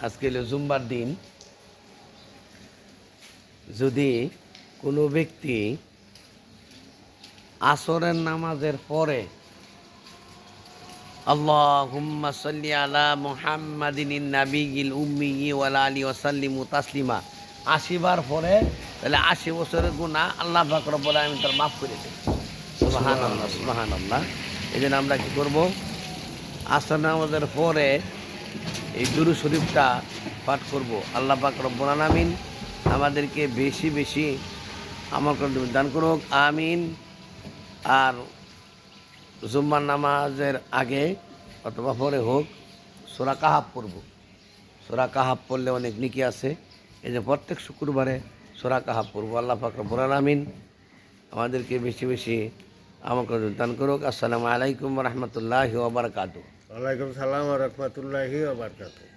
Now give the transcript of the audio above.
আজকে হলো জুম্বার দিন। যদি কোনো ব্যক্তি আসরের নামাজের পরে আল্লাহুম্মা সাল্লি আলা মুহাম্মাদিন নাবিয়িল উম্মি ওয়ালা আলি ওয়াসাল্লিমু তাসলিমা ৮০ বার পরে, তাহলে ৮০ বছরের গুনাহ আল্লাহ পাক রব্বুল আলামিন তার মাফ করে দেবে। সুবহানাল্লাহ, সুবহানাল্লাহ। এই জন্য আমরা কি করব? আসর নামাজের পরে এই দুরূদ শরীফটা পাঠ করব। আল্লাহ পাক রব্বুল আলামিন আমাদেরকে বেশি বেশি আমল করতে দান করুক, আমিন। আর জুম্মার নামাজের আগে অথবা পরে হোক সূরা কাহাফ পড়ব। সূরা কাহাফ পড়লে অনেক নেকি আছে। এই যে প্রত্যেক শুক্রবারে সূরা কাহাফ পড়ব। আল্লাহ পাক রব্বুল আলামিন আমাদেরকে বেশি বেশি আমল করতে দান করুক। আসসালামু আলাইকুম ওয়া রাহমাতুল্লাহি ওয়া বারাকাতুহু। ওয়ালাইকুম সালাম ওয়া রাহমাতুল্লাহি ওয়া বারাকাতুহু।